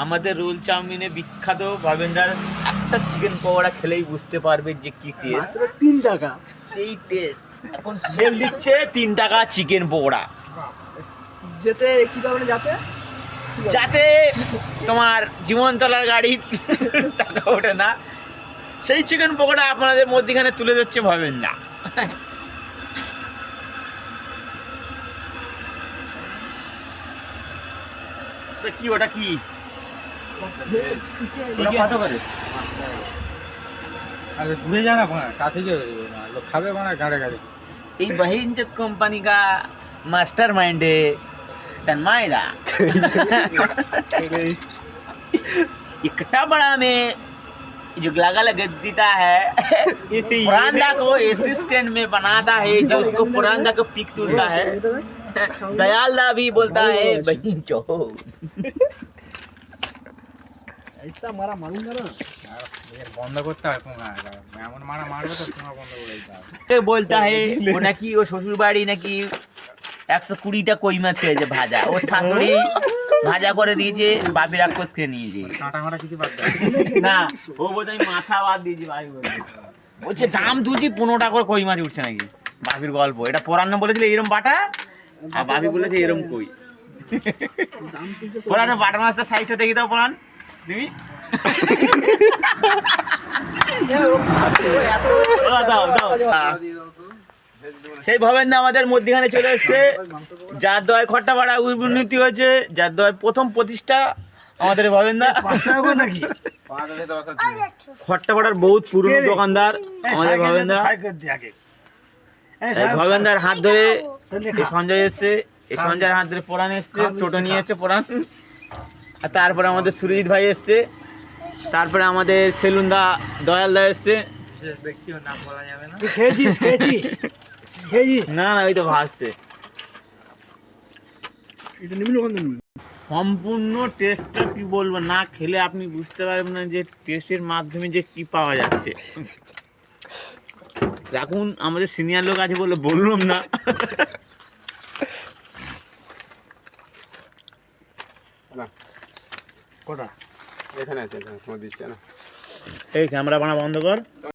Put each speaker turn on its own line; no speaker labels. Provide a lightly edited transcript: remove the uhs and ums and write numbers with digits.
আমাদের রোল চাউমিনে বিখ্যাত ভবেন্দার একটা চিকেন পকোড়া খেলেই বুঝতে পারবে যে কি টেস্ট।
3 টাকা
সেই টেস্ট এখন সেল দিচ্ছে 3 টাকা চিকেন পকোড়া।
যেতে কি কারণে যাতে
যাতে তোমার জীবনতলার গাড়ির টাকা ওঠে না, সেই চিকেন পকোড়া আপনাদের মধ্যখানে তুলে দিচ্ছে ভাবেন না। কি ওটা কি কত করে?
अरे दूरे जाना पड़ा काथे के लोग खावे बना गाड़े गाड़े
এই बहिंजत कंपनी का मास्टर माइंड है तन्मयदा। इकट्ठा बड़ा में जो लगा लगा देता है पुरांदा को असिस्टेंट में बनाता है, जो उसको पुरांदा को पिक तुलता है। दयालदा भी बोलता है बहन चो
ऐसा मारा मारूंगा ना
यार बंद करता है तुम्हारा एमन मारा मारबो तो तुम्हारा बंद করে দিতে হবে।
बोलता है वो नाकि वो শ্বশুর বাড়ি নাকি 120টা কই মাছ খেয়েছে ভাজা, ও শাশুড়ি ভাজা করে দিয়েছে, বাপি রাক্ষস খেয়ে নিয়েছে।
কাটা মারা কিছু বাদ দাও
না ও বলতে আমি মাথা বাদ দিয়েছি ভাই, বলছে দাম তুলছি 15টা করে কই মাছ উঠছে নাকি। বাপির গল্প এটা পরান্ন বলেছিল এরম বাটা, আর বাপি বলেছে এরম কই। পরান্ন বাটা মাছটা সাইজটা দেখি দাও পরান তুমি। দাও দাও সেই ভবেন না আমাদের মধ্যখানে চলে এসছে, যার দয় খট্টা পাড়া উন্নতি হয়েছে, যার দয় প্রথম প্রতিষ্ঠা আমাদের ভবেন না
নাকি
খট্টা পাড়ার বহুত পুরনো দোকানদার আমাদের ভবেন দা। ভবেনদার হাত ধরে এই সঞ্জয় এসছে, এই সঞ্জয়ের হাত ধরে পরাণ এসছে, টোটো নিয়ে এসছে পরাণ, আর তারপরে আমাদের সুরজিৎ ভাই এসছে, তারপরে আমাদের সেলুনদা দয়ালদা এসছে।
ব্যক্তির নাম বলা যাবে না।
খেয়েছিস
না না ওই তো ভাসছে।
এটা নিবি ওখান থেকে
সম্পূর্ণ টেস্টটা কি বলবো, না খেলে আপনি বুঝতে পারবেন না যে টেস্টের মাধ্যমে যে কি পাওয়া যাচ্ছে। এখন আমাদের সিনিয়র লোক আছে বলে বললাম না।
কোটা এখানে আছে, এখানে তোমার দিচ্ছে না।
এই ক্যামেরা বানা বন্ধ কর।